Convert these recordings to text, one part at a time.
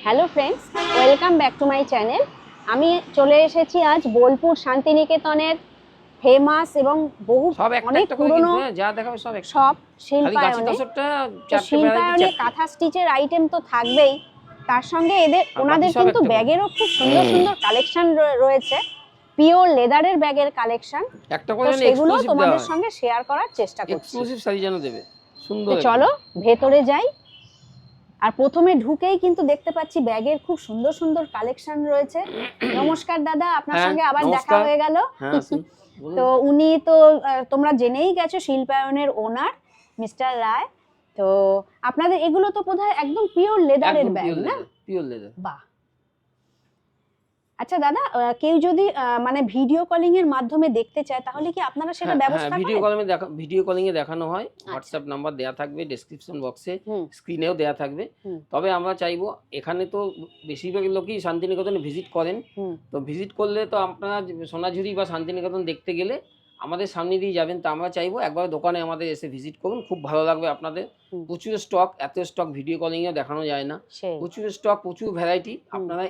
Hello friends, welcome back to my channel. আমি চলে এসেছি আজ বোলপুর শান্তিনিকেতনের ফেমাস এবং বহু সব একটা অনেক একটা করে পুরনো কিন্তু যা দেখাবে সব একটা সব খালি গাছি শিল্পায়নে। তসরটা তো চারটে ভ্যারাইটি শিল্পায়নে চারটে কাঁথা স্টিচের আইটেম তো থাকবেই, তার সঙ্গে আর বাকি ওনাদের সব কিন্তু একটা করে ব্যাগেরও খুব সুন্দর সুন্দর কালেকশন রয়েছে, পিওর লেদারের ব্যাগের কালেকশন। একটা তো করে যেন সেগুলো এক্সক্লুসিভ দেওয়া তোমাদের হয়, সঙ্গে শেয়ার করার চেষ্টা করছি। এক্সক্লুসিভ শাড়ি যেন দেবে তো সুন্দর একদম। চলো ভেতরে যাই। আর প্রথমে ঢুকেই কিন্তু দেখতে পাচ্ছি ব্যাগের খুব সুন্দর সুন্দর কালেকশন রয়েছে। নমস্কার দাদা, আপনার হ্যাঁ সঙ্গে আবার দেখা নমস্কার। হয়ে গেল। হ্যাঁ আসুন বলুন। তো উনি তো তোমরা জেনেই গেছো শিল্পায়নের ওনার মিস্টার রায়। তো আপনাদের এগুলো তো বোধহয় একদম পিওর লেদারের একদম ব্যাগ, পিওর না? Leather, pure leather. বাহ। আচ্ছা দাদা, কেউ যদি মানে ভিডিও কলিং এর মাধ্যমে দেখতে চায় তাহলে কি আপনারা সেটা হ্যাঁ হ্যাঁ, ব্যবস্থা করেন? ভিডিও কলিং এ দেখানো হয়। আচ্ছা। হোয়াটসঅ্যাপ নাম্বার দেয়া থাকবে ডেসক্রিপশন বক্সে, হুম স্ক্রিনেও দেয়া থাকবে। হুম তবে আমরা চাইবো, এখানে তো বেশিরভাগ লোকই শান্তিনিকেতনে ভিজিট করেন। হুম তো ভিজিট করলে তো আপনারা সোনাঝুরি বা শান্তিনিকেতন দেখতে গেলে আমাদের সামনে দিয়ে যাবেন। তো আমরা চাইবো একবার দোকানে আমাদের এসে ভিজিট করুন, খুব ভালো লাগবে আপনাদের। হুম। প্রচুর স্টক, এত স্টক ভিডিও কলিংয়েও দেখানো যায় না। সেই প্রচুর স্টক, প্রচুর ভ্যারাইটি। হুম। আপনারা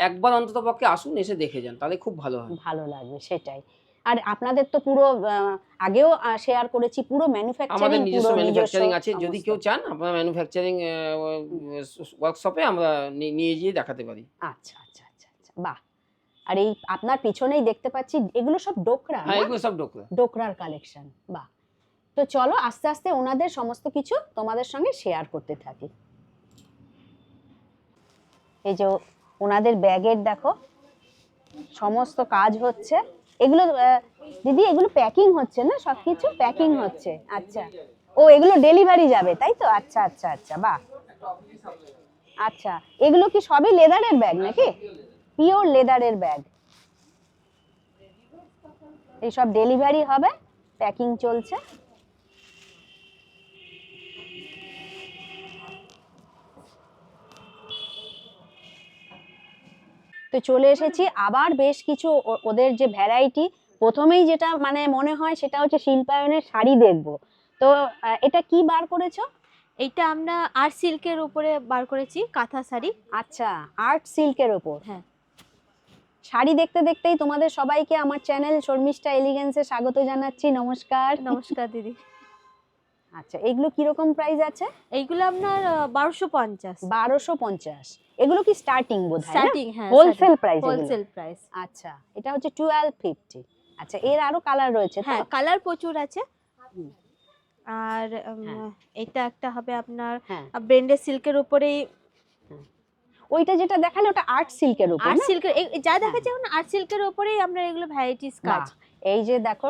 একবার অন্তত পক্ষে আসুন, এসে দেখে যান, তাহলে খুব ভালো হয়। ভালো লাগবে সেটাই। আর আপনাদের তো পুরো আগেও শেয়ার করেছি পুরো আমাদের ম্যানুফ্যাকচারিং, নিজস্ব পুরো নিজস্ব ম্যানুফ্যাকচারিং আছে। যদি সমস্ত। কেউ চান আপনারা ম্যানুফ্যাকচারিং হুম। ওয়ার্কশপে আমরা নিয়ে গিয়ে দেখাতে পারি। আচ্ছা আচ্ছা আচ্ছা আচ্ছা, বাহ। আর এই আপনার পিছনেই দেখতে পাচ্ছি এগুলো সব ডোকরা, হ্যাঁ না? এগুলো সব ডোকরা। ডোকরার কালেকশন, বাহ। তো চলো আস্তে আস্তে ওনাদের সমস্ত কিছু তোমাদের সঙ্গে শেয়ার করতে থাকি। এই যে ওনাদের ব্যাগের দেখো সমস্ত কাজ হচ্ছে। এগুলো দিদি এগুলো প্যাকিং হচ্ছে, না? সবকিছু প্যাকিং হচ্ছে, আচ্ছা। ও এগুলো ডেলিভারি যাবে, তাই তো? আচ্ছা আচ্ছা আচ্ছা, বাহ। আচ্ছা, এগুলো কি সবই লেদারের ব্যাগ নাকি? পিওর লেদারের ব্যাগ। এই সব ডেলিভারি হবে, প্যাকিং চলছে। তো চলে এসেছি আবার বেশ কিছু ওদের যে ভ্যারাইটি। প্রথমেই যেটা মানে মনে হয় সেটা হচ্ছে শিল্পায়নের শাড়ি দেখব। তো এটা কি বার করেছো? এইটা আমরা আর্ট সিল্কের উপরে বার করেছি, কাঁথা শাড়ি। আচ্ছা, আর্ট সিল্কের ওপর। হ্যাঁ। শাড়ি দেখতে দেখতেই তোমাদের সবাইকে আমার চ্যানেল শর্মিষ্ঠা এলিগেন্সে স্বাগত জানাচ্ছি। নমস্কার। নমস্কার দিদি। আচ্ছা, এগুলো কিরকম প্রাইস আছে? এইগুলো আপনার 1250। 1250। এগুলো কি স্টার্টিং বোধহয়, না? স্টার্টিং, হ্যাঁ হোলসেল প্রাইস এগুলো? Wholesale price. আচ্ছা, এটা হচ্ছে 1250। আচ্ছা, এর আরো কালার রয়েছে তো? হ্যাঁ, কালার প্রচুর আছে। হুম। আর হ্যাঁ। এটা একটা হবে আপনার হ্যাঁ। ব্রেন্ডেড সিল্কের উপরেই। ওইটা যেটা দেখালে ওটা আর্ট সিল্কের উপর, আর্ট না? সিল্কের যা দেখাচ্ছে এখন আর্ট সিল্কের উপরেই আমরা এগুলো ভ্যারাইটিস কাজ। বাহ, এই যে দেখো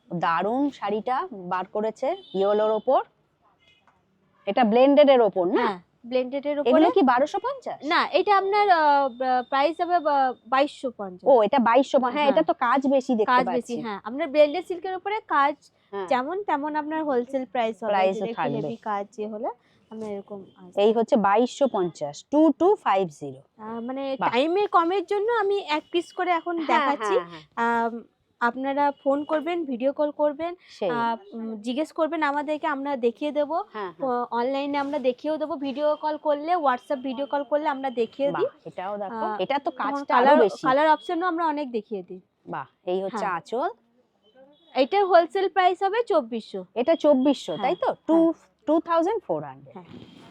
দারুণ শাড়িটা বার করেছে ইয়েলোর ওপর। এটা ব্লেন্ডেড এর ওপর, না? হ্যাঁ, ব্লেন্ডেড এর উপরে। এগুলো কি 1250? না, এটা আপনার প্রাইস হবে 2250। ও, এটা 2200। হ্যাঁ, এটা তো কাজ বেশি দেখতে কাজ পাচ্ছি। বেশি, হ্যাঁ। আপনার ব্লেন্ডেড সিল্কের উপরে কাজ হ্যাঁ। যেমন তেমন আপনার হোলসেল প্রাইস হবে। প্রাইসও একটু থাকবে। হেভি কাজ যে হলে আমরা এরকম এই হচ্ছে 2250, 2250। মানে বাহ। টাইমের কমের জন্য আমি এক পিস করে এখন হ্যাঁ, দেখাচ্ছি। হ্যাঁ, হ্যাঁ। আপনারা ফোন করবেন, ভিডিও কল করবেন, সেই। জিজ্ঞেস করবেন আমাদেরকে, আমরা দেখিয়ে দেবো। হ্যাঁ, হ্যাঁ। অনলাইনে আমরা দেখিয়েও দেবো। ভিডিও কল করলে, হোয়াটসঅ্যাপ ভিডিও কল করলে আমরা দেখিয়ে দিই। বাহ, এটাও দেখো, এটা তো কাজটা আরো কালার বেশি। কালার অপশনও আমরা অনেক দেখিয়ে দিই। বাহ, এই হচ্ছে হ্যাঁ। আঁচল। এইটার হোলসেল প্রাইস হবে 2400। এটা 2400, তাই তো? হ্যাঁ। 2400। হ্যাঁ।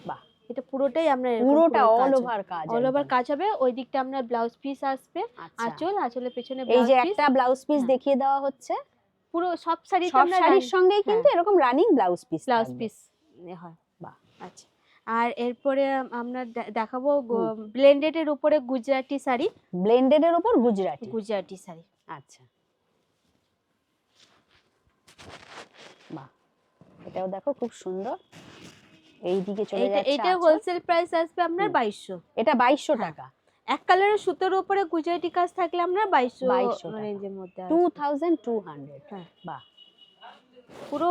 বাহ, এটা পুরোটাই আমরা পুরোটা অল ওভার কাজ, অল ওভার কাজ হবে। ওই দিকটা আপনার ব্লাউজ পিস আসবে। আচ্ছা। আঁচলের পেছনে এই ব্লাউজ যে পিস। একটা ব্লাউজ পিস হ্যাঁ। দেখিয়ে দেওয়া হচ্ছে। পুরো সব শাড়িতে সব আমরা শাড়ির সঙ্গেই কিন্তু এরকম রানিং ব্লাউজ পিস হয়। বাহ। আচ্ছা। আর এরপরে আমরা দেখাবো ব্লেন্ডেড এর উপরে গুজরাটি শাড়ি। ব্লেন্ডেড এর উপর গুজরাটি শাড়ি। আচ্ছা, বাহ, এটাও দেখো খুব সুন্দর। এই দিকে চলে যাচ্ছে। এইটা হোলসেল প্রাইস আসবে আপনার 2200। এটা 2200 টাকা। এক কালারের সুতোর উপরে গুজরাটি কাজ থাকলে আমরা 2200 টাকা। রেঞ্জের মধ্যে 2200। হ্যাঁ। বাহ, পুরো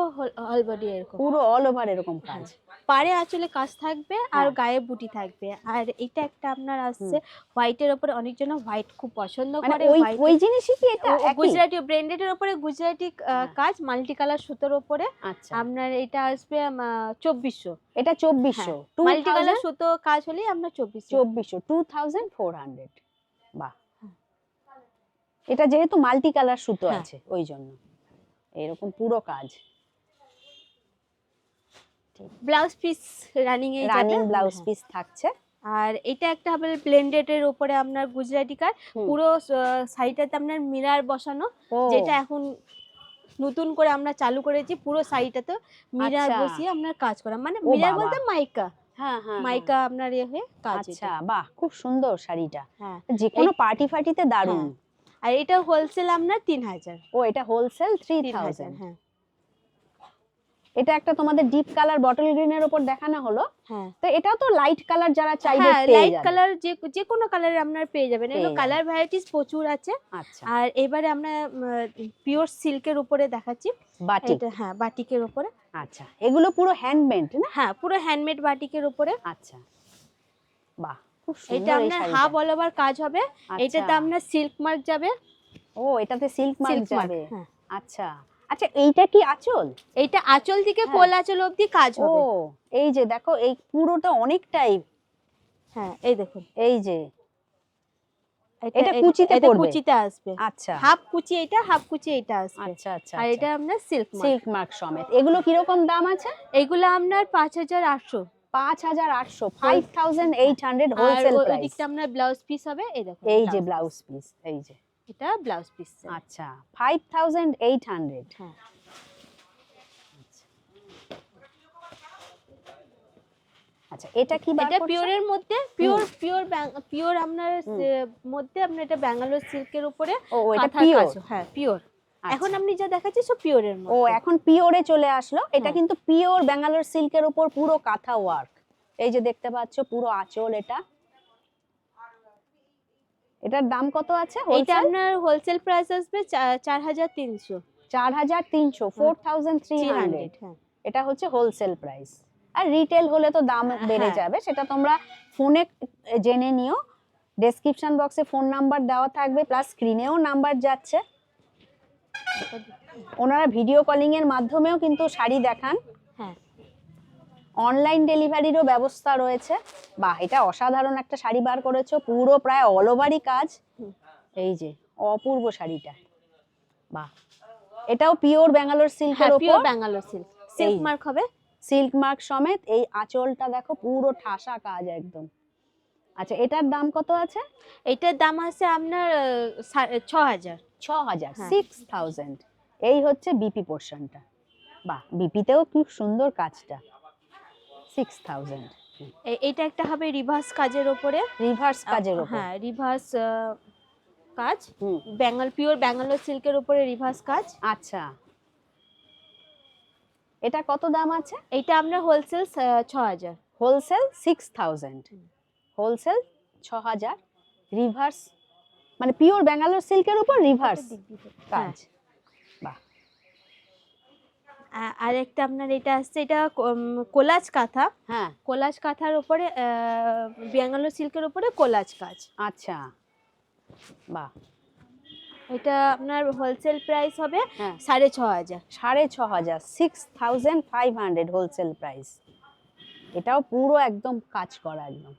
অল বডি এরকম। পুরো অল ওভার এরকম কাজ। পাড়ে আঁচলে কাজ থাকবে আর হ্যাঁ। গায়ে বুটি থাকবে। আর এটা একটা আপনার আসছে হোয়াইটের উপরে, অনেকজন হোয়াইট খুব পছন্দ মানে করে। ওই হোয়াইট ওই জিনিসই কি এটা একই? গুজরাটি ব্র্যান্ডেডের উপরে গুজরাটি হ্যাঁ। কাজ মাল্টি কালার সুতোর উপরে। আচ্ছা, আপনার এটা আসবে 2400। এটা 2400, হ্যাঁ, মাল্টি কালার সুতো কাজ হলেই আপনার 2400। 2400 বাহ, এটা যেহেতু মাল্টি কালার সুতো হ্যাঁ। আছে ওই জন্য এরকম পুরো কাজ। ব্লাউজ পিস রানিং এ যাবে। রানিং ব্লাউজ হ্যাঁ। পিস থাকছে। আর এটা একটা হবে ব্লেন্ডেড এর উপরে আপনার গুজরাটি কাজ। হুম। পুরো শাড়িটাতে আপনার মিরর বসানো, ও, যেটা এখন নতুন করে আমরা চালু করেছি। পুরো শাড়িটাতে মিরর আচ্ছা। বসিয়ে আপনার কাজ করা, মানে ও মিরর বাবা। বলতে মাইকা, হ্যাঁ হ্যাঁ, মাইকা আপনার ইয়ে হয়ে কাজ। আচ্ছা, বাহ, খুব সুন্দর শাড়িটা, হ্যাঁ, যে কোনো পার্টি ফার্টিতে দারুণ। হ্যাঁ। আর এটা হোলসেল আপনার 3000। ও, এটা হোলসেল 3000, 3000। হ্যাঁ। এটা একটা তোমাদের ডিপ কালার বটল গ্রিনের উপর দেখানো হলো, হ্যাঁ, তো এটাও তো লাইট কালার যারা চাইবে হ্যাঁ, পেয়ে লাইট যাবে। কালার যে কোনো কালারের আপনার পেয়ে যাবেন। পেয়ে এগুলো যাবেন। কালার ভ্যারাইটিস প্রচুর আছে। আচ্ছা, আর এবারে আমরা পিওর সিল্কের উপরে দেখাচ্ছি। বাটিক। এটা হ্যাঁ, বাটিকের উপরে। আচ্ছা, এগুলো পুরো হ্যান্ডমেড না? হ্যাঁ, পুরো হ্যান্ডমেড বাটিকের উপরে। আচ্ছা, বাহ, খুব এটা সুন্দর এই আপনার শাড়িটা। হাফ অল ওভার কাজ হবে। আচ্ছা। এটাতে আপনার সিল্ক মার্ক যাবে। ও, এটাতে সিল্ক মার্ক সিল্ক মার্ক, যাবে। হ্যাঁ। আচ্ছা আচ্ছা, এইটা কি আঁচল? এইটা আঁচল থেকে হ্যাঁ। কোল আঁচল অবধি কাজ ও, হবে। এই যে দেখো, এই পুরোটা অনেকটাই, হ্যাঁ, এই দেখুন। এই যে এটা কুচিতে এটা পড়বে? কুচিতে আসবে। আচ্ছা হাফ কুচি এটা, হাফ কুচি এটা আসবে। আচ্ছা আচ্ছা, আর এটা আপনার সিল্ক মার্ক। সিল্ক মার্ক সমেত। এগুলো কিরকম দাম আছে? এগুলো আপনার 5800। 5800, 5800 আর হোলসেল ওই প্রাইস। দিকটা আপনার ব্লাউজ পিস হবে, এই দেখুন। এই যে ব্লাউজ পিস, এই যে, এটা ব্লাউজ পিস। আচ্ছা, 5800। হ্যাঁ, আচ্ছা, এটা কি বার এটা করছো? পিওরের মধ্যে, পিওর আপনার মধ্যে আপনার এটা ব্যাঙ্গালোর সিল্কের উপরে ও, এটা কাঁথার পিওর। কাজ। হ্যাঁ, পিওর। আচ্ছা। এখন আপনি যা দেখাচ্ছি সব পিওরের ও, মধ্যে। এখন পিওরে চলে আসলো। এটা হ্যাঁ। কিন্তু পিওর ব্যাঙ্গালোর সিল্কের উপর পুরো কাঁথা ওয়ার্ক। এই যে দেখতে পাচ্ছ পুরো আঁচল এটা। এটার দাম কত আছে এটা হোলসেল? আপনার হোলসেল প্রাইস আসবে 4300। 4300, 4300। হ্যাঁ। এটা হচ্ছে হোলসেল প্রাইস। আর রিটেল হলে তো দাম বেড়ে হ্যাঁ। যাবে, সেটা তোমরা ফোনে জেনে নিও। ডেসক্রিপশন বক্সে ফোন নাম্বার দেওয়া থাকবে, প্লাস স্ক্রিনেও নাম্বার যাচ্ছে। ওনারা ভিডিও কলিং এর মাধ্যমেও কিন্তু শাড়ি দেখান। হ্যাঁ, অনলাইন ডেলিভারিরও ব্যবস্থা রয়েছে। বাহ, এটা অসাধারণ একটা শাড়ি বার করেছো, পুরো প্রায় অল ওভারই কাজ। এই যে অপূর্ব শাড়িটা, বাহ, এটাও পিওর ব্যাঙ্গালোর সিল্কের হ্যাঁ, উপর, পিওর ব্যাঙ্গালোর সিল্ক। সিল্ক এই। মার্ক হবে। সিল্ক মার্ক সমেত। এই আঁচলটা দেখো পুরো ঠাসা কাজ একদম। আচ্ছা, এটার দাম কত আছে? এটার দাম আছে আপনার 6000। 6000, হ্যাঁ। 6000। এই হচ্ছে বিপি পোর্শনটা। বাহ, বিপিতেও খুব সুন্দর কাজটা। 6000 এটা একটা হবে রিভার্স কাজের উপরে। রিভার্স কাজের উপর। হ্যাঁ, রিভার্স কাজ। হুম, পিওর ব্যাঙ্গালোর সিল্কের উপরে রিভার্স কাজ। আচ্ছা, এটা কত দাম আছে? এটা আপনার হোলসেল 6000। Wholesale 6000, wholesale 6000। রিভার্স মানে পিওর ব্যাঙ্গালোর সিল্কের উপর রিভার্স কাজ। বাহ, আর একটা আপনার এটা আসছে, এটা কোলাজ কাঁথা। হ্যাঁ, কোলাজ কাঁথার উপরে ব্যাঙ্গালোর সিল্কের উপরে কোলাজ কাজ। আচ্ছা, বাহ, এটা আপনার হোলসেল প্রাইস হবে হ্যাঁ, 6500। 6500, 6500 হোলসেল প্রাইস। এটাও পুরো একদম কাজ করা একদম।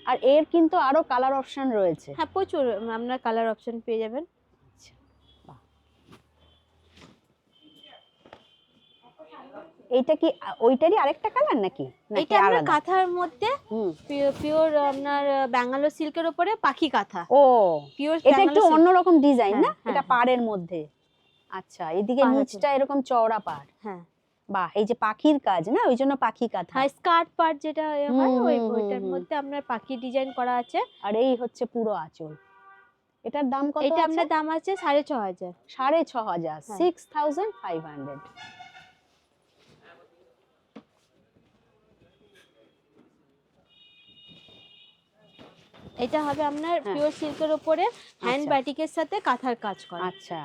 আর এর কিন্তু আরো কালার অপশন রয়েছে। হ্যাঁ, প্রচুর আপনার কালার অপশন পেয়ে যাবেন। আচ্ছা, বাহ। এইটা কি ওইটারই আরেকটা কালার নাকি? নাকি এটা আপনার আলাদা? কাঁথার মধ্যে হুম, পিওর আপনার ব্যাঙ্গালোর সিল্কের উপরে পাখি কাঁথা। ও, পিওর এটা একটু অন্যরকম ডিজাইন না? হ্যাঁ, হ্যাঁ, এটা পাড়ের মধ্যে। আচ্ছা, এদিকে পাড় আছে। নিচটা এরকম চওড়া পাড়। হ্যাঁ, বাহ, এই যে পাখির কাজ না, ওই জন্য পাখি কাঁথা। হ্যাঁ, স্কার্ট পার্ট যেটা হয় হুম, ওইটার হুম। মধ্যে আপনার পাখি ডিজাইন করা আছে। আর এই হচ্ছে পুরো আঁচল। এটার দাম কত এটা আছে? আপনার দাম আছে 6500। 6500, হ্যাঁ। 6500। এটা হবে আপনার হ্যাঁ। পিওর সিল্কের উপরে হ্যান্ড আচ্ছা। বাটিকের সাথে কাঁথার কাজ করা। আচ্ছা,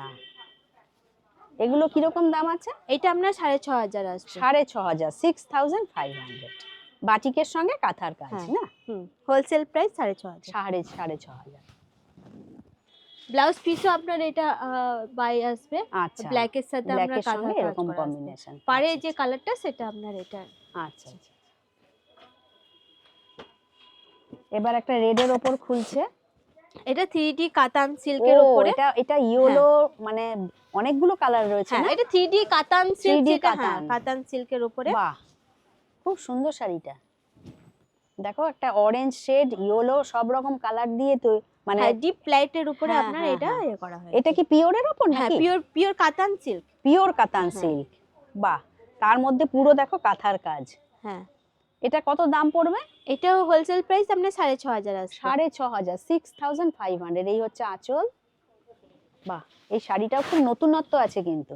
এগুলো কিরকম দাম আছে? এটা আপনার 6,500 আসবে। 6,500, 6,500। বাটিকের সঙ্গে কাঁথার কাজ হ্যাঁ। না? Wholesale price 6,500। 6,500। ব্লাউজ পিসও আপনার এটা বাই আসবে, আচ্ছা, ব্ল্যাকের সাথে আমরা ব্ল্যাকের সঙ্গে কাঁথার কাজ এরকম করা আসবে। কম্বিনেশন। পাড়ে যে কালারটা সেটা আপনার এটা। আচ্ছা আচ্ছা। এবার একটা রেডের ওপর খুলছে। এটা 3D কাতান ও সিল্কের উপরে। এটা ইয়েলো, মানে অনেকগুলো কালার রয়েছে হ্যাঁ, না? এটা 3D কাতান সিল্ক 3D যেটা, হ্যাঁ কাতান। কাতান সিল্কের উপরে। বাহ, খুব সুন্দর শাড়িটা। দেখো একটা অরেঞ্জ শেড, ইয়েলো, সব রকম কালার দিয়ে তো মানে হ্যাঁ, ডিপ লাইটের উপরে হ্যাঁ, আপনার হ্যাঁ, এটা হ্যাঁ। করা হয়। এটা কি পিওরের ওপর হ্যাঁ, নাকি? পিওর কাতান সিল্ক। পিওর কাতান হ্যাঁ। সিল্ক। বাহ, তার মধ্যে পুরো দেখো কাঁথার কাজ। হ্যাঁ, এটা কত দাম পড়বে? এটাও হোলসেল প্রাইস আপনার 6,500 আসবে। 6,500, 6,500। এই হচ্ছে আঁচল। বাহ, এই শাড়িটাও খুব নতুনত্ব আছে কিন্তু।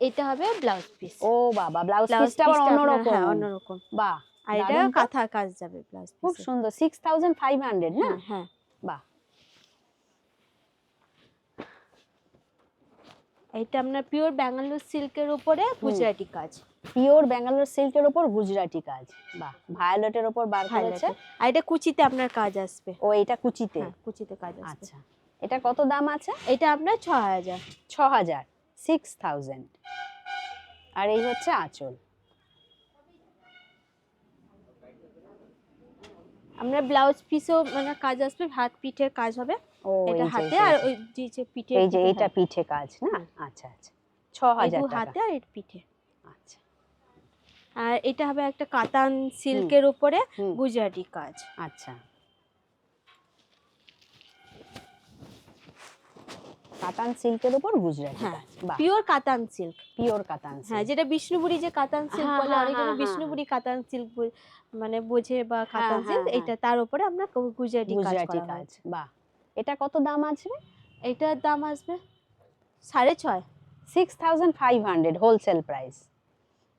এটা হবে ব্লাউজ পিস। ও বাবা, ব্লাউজ ব্লাউজ পিসটা আবার পিসটা অন্যরকম। হ্যাঁ অন্যরকম। বাহ, আর এটা দারুণ তো। কাঁথা কাজ যাবে ব্লাউজ খুব পিসে। সুন্দর। 6,500 না? হ্যাঁ হ্যাঁ। বাহ, এটা আপনার পিওর ব্যাঙ্গালোর সিল্কের উপরে গুজরাটি কাজ। পিওর ব্যাঙ্গালোর সিল্কের ওপর গুজরাটি কাজ। বাহ, ভায়োলেটের ওপর বার করেছে। আর এটা কুচিতে আপনার কাজ আসবে। ও এটা কুচিতে। হ্যাঁ, কুচিতে কাজ আসবে। আচ্ছা, এটা কত দাম আছে? এটা আপনার 6,000। 6,000, 6,000। আর এই হচ্ছে আঁচল। আপনার ব্লাউজ পিসও মানে কাজ আসবে, হাত পিঠের কাজ হবে। ও এটা এই যে, হাতে এই আর যে। ওই যে পিঠে। এই যে এটা পিঠে কাজ না? আচ্ছা আচ্ছা। 6,000 টাকা। হাতে আর এর পিঠে। আচ্ছা। আর এটা হবে একটা কাতান সিল্কের উপরে হুম। গুজরাটি কাজ। আচ্ছা, কাতান সিল্কের উপর গুজরাটি হ্যাঁ, কাজ। বাহ, পিওর কাতান সিল্ক। পিওর কাতান হ্যাঁ, সিল্ক। যেটা বিষ্ণুপুরি যে কাতান সিল্ক হ্যাঁ, বলে, হ্যাঁ, অনেকজন হ্যাঁ, বিষ্ণুপুরি কাতান সিল্ক মানে বোঝে বা হ্যাঁ, কাতান সিল্ক, হ্যাঁ, এটা তার উপরে আমরা গুজরাটি কাজ গুজরাটি করা কাজ। হয়। বাহ, এটা কত দাম আসবে? এটার দাম আসবে 6,500। 6,500 হোলসেল প্রাইস।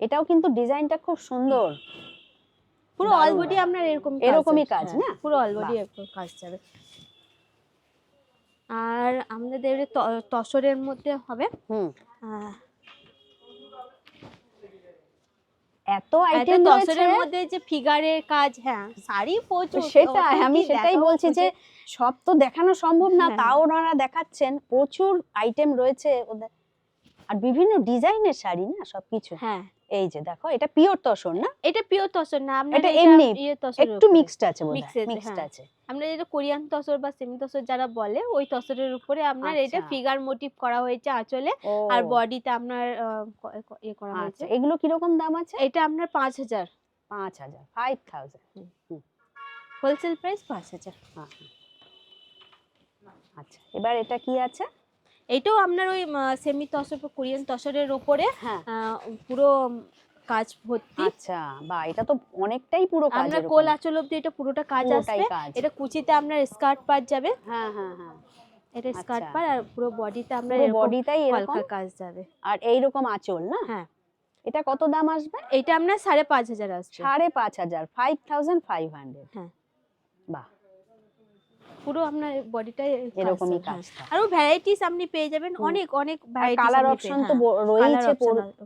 এটাও কিন্তু ডিজাইনটা খুব সুন্দর। পুরো দারুণ অল বডি দারুণ। আপনার এরকম এরকমই কাজ হ্যাঁ, না? পুরো অল বডি বাহ। এরকম কাজ যাবে। আর আমাদের তসরের মধ্যে হবে হুম। আহ, এত আইটেম রয়েছে। তসরের মধ্যে যে ফিগারের কাজ, হ্যাঁ শাড়ি প্রচুর। সেটাই, অত আমি কি সেটাই দেখাবো বলছি যে সব তো দেখানো সম্ভব না, হ্যাঁ, তাও ওনারা দেখাচ্ছেন। প্রচুর আইটেম রয়েছে ওদের, আর বিভিন্ন ডিজাইনের শাড়ি না সবকিছু। হ্যাঁ, এই যে দেখো, এটা পিওর তসর না? এটা পিওর তসর না, আপনার এটা এমনি তসরের একটু উপরে। মিক্সড আছে বোধহয়, Mixed, মিক্সড হ্যাঁ। আছে। আমরা যেটা কোরিয়ান তসর বা সেমি তসর যারা বলে, ওই তসরের উপরে আপনার এটা আচ্ছা। ফিগার মোটিভ করা হয়েছে আঁচলে, ও আর বডিতে আপনার ইয়ে করা হয়েছে। আচ্ছা, এগুলো কিরকম দাম আছে? এটা আপনার 5,000। 5,000, 5,000। Wholesale price 5,000। আচ্ছা, এবার এটা কি আছে? এটাও আপনার ওই সেমি তসর বা কোরিয়ান তসরের উপরে হ্যাঁ। পুরো কাজ ভর্তি। আচ্ছা, বা এটা তো অনেকটাই পুরো কাজ। আপনার কোল আঁচল অবধি এটা পুরোটা কাজ পুরোটাই আসবে। কাজ। এটা কুচিতে আপনার স্কার্ট পার যাবে। হ্যাঁ হ্যাঁ হ্যাঁ। এটা স্কার্ট আচ্ছা। পার, আর পুরো বডিতে আপনার পুরো এরকম বডিটাই এরকম হালকা কাজ যাবে। আর এইরকম আঁচল না? হ্যাঁ, এটা কত দাম আসবে? এটা আপনার 5,500 আসবে। 5,500, 5,500। হ্যাঁ, বাহ, পুরো আপনার বডিটাই এরকমই কাজ। আরো ভ্যারাইটিস আপনি পেয়ে যাবেন, অনেক অনেক ভ্যারাইটিস। কালার অপশন তো রয়েছে,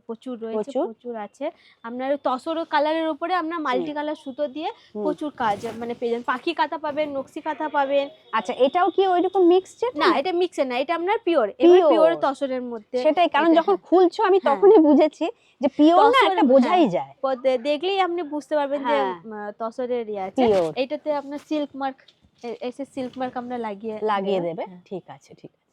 প্রচুর রয়েছে, প্রচুর আছে। আপনার তসর কালারের উপরে আপনার মাল্টি কালার সুতো দিয়ে প্রচুর কাজ মানে পেয়ে যাবেন। পাখি কাঁথা পাবেন, নকশি কাঁথা পাবেন। আচ্ছা, এটাও কি ওইরকম মিক্সড? না, এটা মিক্সের না, এটা আপনার পিওর। এবার পিওর তসরের মধ্যে। সেটাই, কারণ এটা, যখন খুলছো আমি তখনই বুঝেছি যে পিওর না, এটা বোঝাই যায়। দেখলেই আপনি বুঝতে পারবেন যে তসরের ইয়ে আছে। এইটাতে আপনার সিল্ক মার্ক এসে সিল্ক মার্ক আমরা লাগিয়ে দেবে। ঠিক আছে, ঠিক আছে।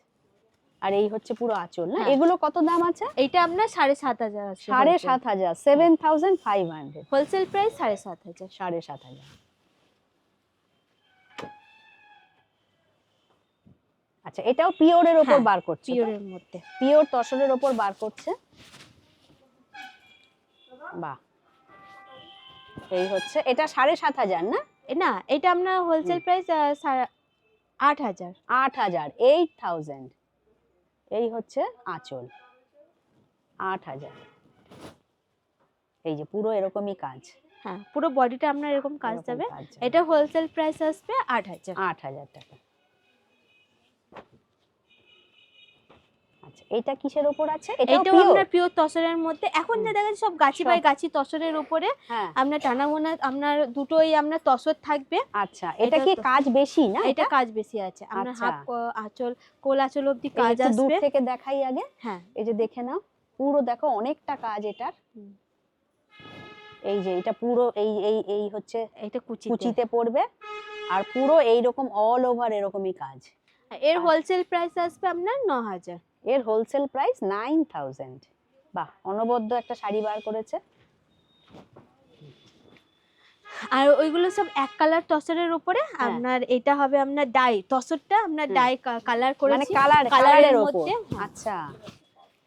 আর এই হচ্ছে পুরো আঁচল না? হ্যাঁ। এগুলো কত দাম আছে? এইটা আপনার 7,500 আছে। 7,500, 7,500 হোলসেল প্রাইস 7,500। 7,500। আচ্ছা, এটাও পিওরের উপর বার করছে? পিওরের মধ্যে, পিওর তসরের উপর বার করছে। বাহ, এই হচ্ছে এটা 7,500 না? না, এটা আপনার হোলসেল প্রাইস 8,000। 8,000, 8,000। এই হচ্ছে আঁচল, 8,000। এই যে পুরো এরকমই কাজ। হ্যাঁ, পুরো বডিটা আপনার এরকম কাজ এরকম যাবে। কাজ যাবে। এটা হোলসেল প্রাইস আসবে 8,000। 8,000 টাকা। আচ্ছা, এটা কিসের উপর আছে? এটাও এটাও পিওর? আপনার পিওর তসরের মধ্যে। এখন যা দেখা যাচ্ছে সব গাছি বাই গাছি তসরের উপরে হ্যাঁ। আপনার টানা মোনা আপনার দুটোই আপনার তসর থাকবে। আচ্ছা, এটা এটা কি তো- কাজ বেশি না? এটা কাজ বেশি আছে আপনার আচ্ছা। হাফ আঁচল কোল আঁচল অবধি এই কাজ একটু দূর আসবে। থেকে দেখাই আগে। হ্যাঁ, এই যে দেখে নাও, পুরো দেখো অনেকটা কাজ এটার। হুম। এই যে এটা পুরো এই এই এই হচ্ছে এটা কুচিতে। কুচিতে পড়বে, আর পুরো এইরকম অল ওভার এরকমই কাজ। এর হোলসেল প্রাইস আসবে আপনার 9000। এর হোলসেল প্রাইস 9000। বাহ, অনবদ্য একটা শাড়ি বার করেছে। আর ওইগুলো সব এক কালার তসরের উপরে। আপনার এটা হবে আপনার ডাই তসরটা আপনার ডাই কালার মানে করেছি কালারের কালারের ওপর। মধ্যে। আচ্ছা,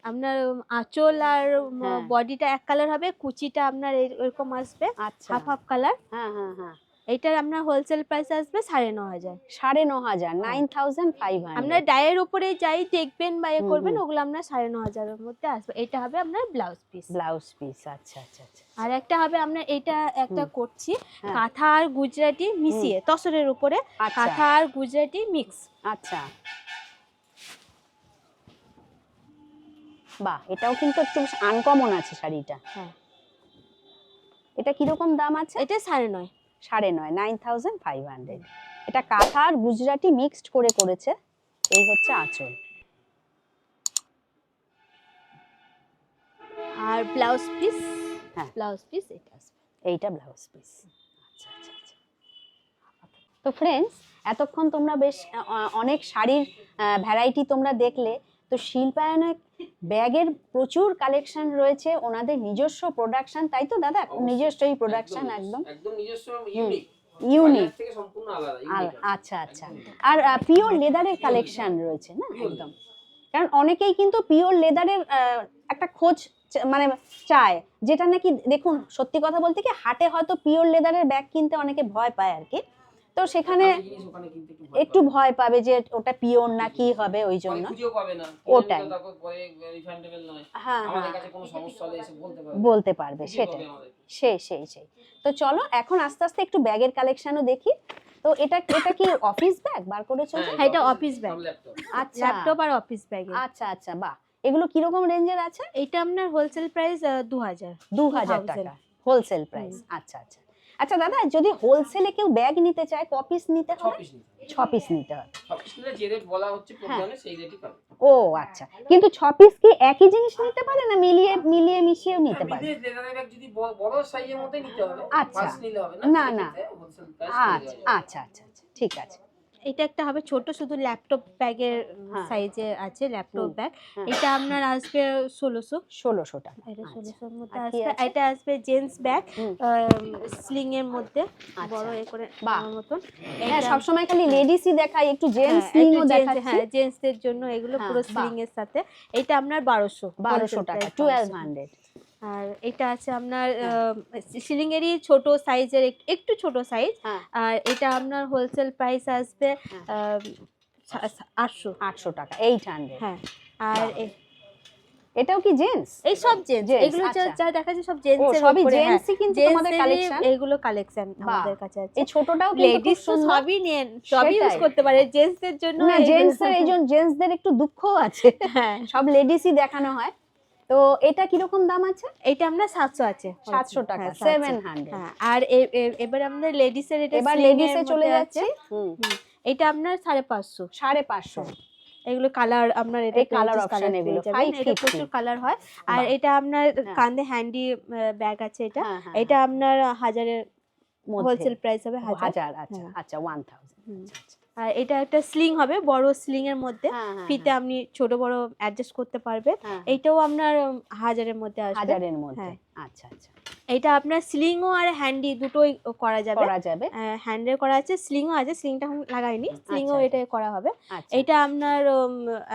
আপনার আঁচল আর হ্যাঁ। বডিটা এক কালার হবে, কুচিটা আপনার এরকম আসবে আচ্ছা। Half half colour. হ্যাঁ হ্যাঁ হ্যাঁ। এইটার আপনার হোলসেল প্রাইস আসবে 9500। 9500, 9500। আপনার ডায়ের উপরে যাই দেখবেন বা হুম, করবেন হুম। ওগুলো আপনার 9500 এর মধ্যে আসবে। এটা হবে আপনার ব্লাউজ পিস। ব্লাউজ পিস, আচ্ছা আচ্ছা আচ্ছা। আর একটা হবে আপনার এটা একটা করছি হ্যাঁ। কাঁথা আর গুজরাটি মিশিয়ে তসরের উপরে আচ্ছা। কাঁথা আর গুজরাটি মিক্স। আচ্ছা, বাহ, এটাও কিন্তু একটু আনকমন আছে শাড়িটা। হ্যাঁ, এটা কিরকম দাম আছে? এটা 9.5। 9.5, 9500। এটা কাঁথা আর গুজরাটি মিক্সড করে করেছে। এই হচ্ছে আঁচল। আর ব্লাউজ পিস, হ্যাঁ। ব্লাউজ পিস এটা আসবে। এইটা ব্লাউজ পিস। আচ্ছা আচ্ছা আচ্ছা। তো ফ্রেন্ডস, এতক্ষণ তোমরা বেশ অনেক শাড়ির ভ্যারাইটি তোমরা দেখলে। তো শিল্পায়নে ব্যাগের প্রচুর কালেকশন রয়েছে, ওনাদের নিজস্ব প্রোডাকশন, তাই তো দাদা? নিজস্বই প্রোডাকশন, একদম একদম নিজস্ব, ইউনিক, ইউনিক। থেকে সম্পূর্ণ আলাদা। আচ্ছা আচ্ছা। আর পিওর লেদারের কালেকশন রয়েছে না? একদম। কারণ অনেকেই কিন্তু পিওর লেদারের একটা খোঁজ মানে চায়, যেটা নাকি দেখুন সত্যি কথা বলতে কি হাটে হয়তো পিওর লেদারের ব্যাগ কিনতে অনেকে ভয় পায় আর কি। তো সেখানে একটু ভয় পাবে যে ওটা পিওর না কি হবে, ওই জন্য ওটাই। হ্যাঁ, আমাদের কাছে কোনো সমস্যা হলে এসে বলতে পারবে, সেটাই। সেই। তো চলো এখন আস্তে আস্তে একটু ব্যাগের কালেকশনও দেখি। তো এটা কি অফিস ব্যাগ বার করেছো? হ্যাঁ, এটা অফিস ব্যাগ। আচ্ছা, ল্যাপটপ আর অফিস ব্যাগ। আচ্ছা আচ্ছা, বাহ। এগুলো কিরকম রেঞ্জের আছে? এটা আপনার হোলসেল প্রাইস 2000 টাকা হোলসেল প্রাইস। আচ্ছা আচ্ছা আচ্ছা। দাদা, যদি হোলসেলে কেউ ব্যাগ নিতে চায়, ক পিস নিতে হবে? 6 পিস নিতে হবে। 6 পিস নিলে যে রেট বলা হচ্ছে প্রোগ্রামে সেই রেটই পাবে। ও আচ্ছা, কিন্তু 6 পিস কি একই জিনিস নিতে পারে না মিলিয়ে মিশিয়েও নিতে পারে? বিদেশ লেদারের ব্যাগ যদি বড় সাইজের মধ্যে নিতে হবে, আচ্ছা। পাঁচ নিলে হবে না, না। না। হোলসেল প্রাইস আচ্ছা আচ্ছা আচ্ছা, ঠিক আছে। এটা একটা হবে ছোট শুধু ল্যাপটপ ব্যাগের হ্যাঁ। সাইজে আছে ল্যাপটপ ব্যাগ। হ্যাঁ। এটা আপনার আসবে 1600 টাকা। এটা আচ্ছা। 1600 এর মধ্যে আর কি আসবে। আছে? এটা আসবে জেন্টস ব্যাগ হুম। স্লিং এর মধ্যে আচ্ছা। বড় করে বাহ। আমার মতন। হ্যাঁ, সব সময় খালি লেডিসই দেখাই, একটু জেন্টস স্লিংও দেখাচ্ছি। হ্যাঁ, জেন্টসদের জন্য এগুলো হ্যাঁ, পুরো বাহ। স্লিং এর সাথে। এটা আপনার 1200 টাকা, 1200। 1200। আর এটা আছে আপনার সিলিং এরই ছোট সাইজের একটু ছোট সাইজ। হ্যাঁ। আর এটা আপনার হোলসেল প্রাইস আসবে 800 টাকা, 800। হ্যাঁ। আর এটাও কি জেন্টস? এই সব জেন্টস, Gents, এগুলো আচ্ছা। যা দেখা যাচ্ছে সব জেন্টস এর সবই উপরে। জেন্টসই কিন্তু তোমাদের কালেকশন? এগুলো কালেকশন আমাদের কাছে আছে। এই ছোটটাও কিন্তু খুব লেডিস তো সুন্দর। সবই নেন, সবই ইউজ সেটাই। করতে পারে। জেন্টসদের জন্য না, জেন্টসের এইজন জেন্টসদের একটু দুঃখও আছে। হ্যাঁ, সব লেডিসই দেখানো হয়। তো এটা কিরকম দাম আছে? এটা আমরা 700 আছে। 700 টাকা, হ্যাঁ, 700। হ্যাঁ। আর এবার আমাদের লেডিসের এটা এবার sling এর লেডিসে চলে মধ্যে যাচ্ছে। আছে। এটা আপনার 550। 550। এগুলো কালার আপনার এটা এই কালার অপশন এগুলো এটা 550। প্রচুর কালার হয়। আর এটা আপনার কাঁধে হ্যান্ডি ব্যাগ আছে এটা। হ্যাঁ, হ্যাঁ, এটা আপনার 1000-এর মধ্যে। হোলসেল প্রাইস হবে 1000। 1000, আচ্ছা হ্যাঁ। আচ্ছা, 1000। আচ্ছা, আচ্ছা। আর এটা একটা স্লিং হবে, বড় স্লিং এর মধ্যে। হ্যাঁ, হ্যাঁ, ফিতে আপনি ছোট বড় অ্যাডজাস্ট করতে পারবে। হ্যাঁ। এইটাও আপনার 1000-এর মধ্যে আসবে। 1000-এর মধ্যে। হ্যাঁ। আচ্ছা আচ্ছা, এটা আপনার স্লিংও আর হ্যান্ডি দুটোই করা যাবে। করা যাবে। হ্যান্ডের করা আছে, স্লিংও আছে। স্লিংটা এখন লাগাইনি, স্লিংও আচ্ছা, এটা করা হবে। আচ্ছা। এটা আপনার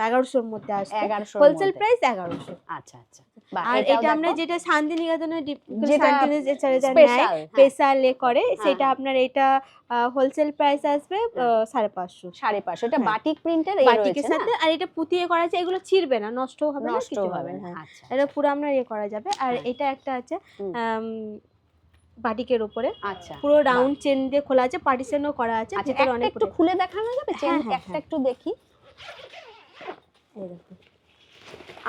1100-এর মধ্যে আসবে। 1100-এর হোলসেল মধ্যে। প্রাইস 1100। আচ্ছা আচ্ছা, বাহ, আর এটাও এটা আমরা দেখো। যেটা শান্তিনিকেতনের যেটা শান্তিনিকেতন special, নেয় হ্যাঁ। স্পেশাল করে, হ্যাঁ, সেটা হ্যাঁ। আপনার এটা হোলসেল প্রাইস আসবে 550। 550। এটা হ্যাঁ। বাটিক প্রিন্টের বাটিকের রয়েছে না? সাথে। আর এটা পুতিয়ে করা আছে, এগুলো ছিড়বে না, নষ্ট হবে না, নষ্ট কিছু হবে হবে না। না। হ্যাঁ, আচ্ছা, এটা পুরো আমরা করা যাবে। আর হ্যাঁ। এটা একটা আছে হুম। বাটিকের উপরে আচ্ছা, পুরো রাউন্ড চেন দিয়ে খোলা আছে, পার্টিশনও করা আছে। আচ্ছা, ভিতরে একটা অনেক একটু খুলে দেখানো যাবে? হ্যাঁ, হ্যাঁ, একটা হ্যাঁ। একটু দেখি। এই দেখুন,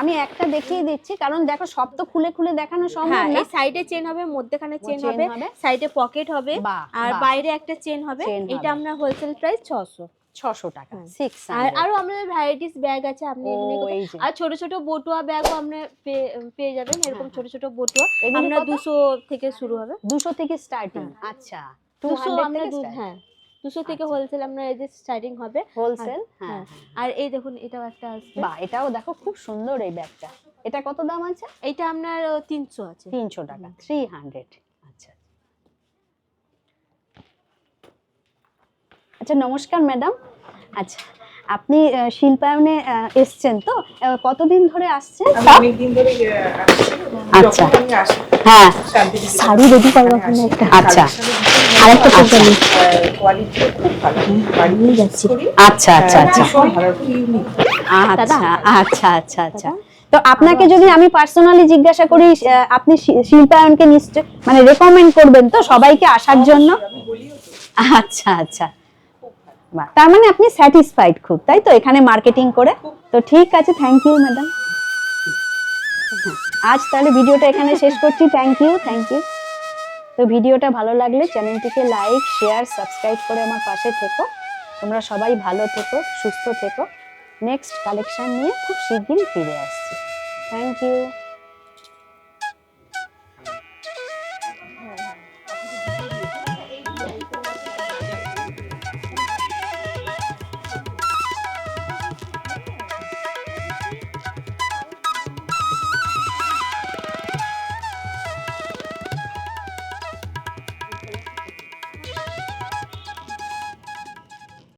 আমি একটা দেখিয়ে দিচ্ছি, কারণ দেখো সব তো খুলে খুলে দেখানো সম্ভব হ্যাঁ, না। এই সাইডে চেন হবে, মধ্যখানে চেন chain হবে, হবে। সাইডে পকেট হবে, বাহ, আর বাহ। বাইরে একটা চেন হবে। Chain এটা হবে। আমরা হোলসেল প্রাইস 600। 600 টাকা, হ্যাঁ। 600। আর আরো আমাদের ভ্যারাইটিস ব্যাগ আছে, আপনি ও, এখানে এই যে। আর ছোট ছোট বটুয়া ব্যাগও আপনি পেয়ে যাবেন, এরকম হ্যাঁ, ছোট ছোট বটুয়া। এগুলি আমরা কত? 200 থেকে শুরু হবে। 200 থেকে স্টার্টিং। হ্যাঁ। আচ্ছা, 200 200 আমরা থেকে হ্যাঁ 200 থেকে আচ্ছা। হোলসেল আমরা এই যে স্টার্টিং হবে। হোলসেল। হ্যাঁ, হ্যাঁ, হ্যাঁ। আর এই দেখুন এটাও একটা আসবে। বাহ, এটাও দেখো খুব সুন্দর এই ব্যাগটা। এটা কত দাম আছে? এটা আপনার 300 আছে। 300 টাকা, 300। আচ্ছা আচ্ছা, নমস্কার ম্যাডাম। আচ্ছা, আপনি শিল্পায়নে এসছেন তো, কতদিন ধরে আসছেন? আমি অনেকদিন ধরে আসছি। আচ্ছা। যখন আমি আসি, হ্যাঁ, শান্তিনিকেতন শাড়ি রেডি করবার জন্য একটা। আচ্ছা, আরেকটা কোম্পানি। কোয়ালিটি খুব ভালো। বাড়ি নিয়ে যাচ্ছি। আচ্ছা আচ্ছা আচ্ছা ভীষণ ভালো, খুব ইউনিক। আচ্ছা আচ্ছা আচ্ছা আচ্ছা। তো আপনাকে যদি আমি পার্সোনালি জিজ্ঞাসা করি, আপনি শিল্পায়নকে নিশ্চয় মানে রেকমেন্ড করবেন তো সবাইকে আসার জন্য? আমি বলিও তো। আচ্ছা আচ্ছা, বাহ, তার মানে আপনি স্যাটিসফাইড খুব, তাই তো এখানে মার্কেটিং করে? তো ঠিক আছে, থ্যাংক ইউ ম্যাডাম। আজ তাহলে ভিডিওটা এখানে শেষ করছি। Thank you, thank you. তো ভিডিওটা ভালো লাগলে চ্যানেলটিকে লাইক, শেয়ার, সাবস্ক্রাইব করে আমার পাশে থেকো। তোমরা সবাই ভালো থেকো, সুস্থ থেকো। নেক্সট কালেকশন নিয়ে খুব শিগগিরই ফিরে আসছি। Thank you.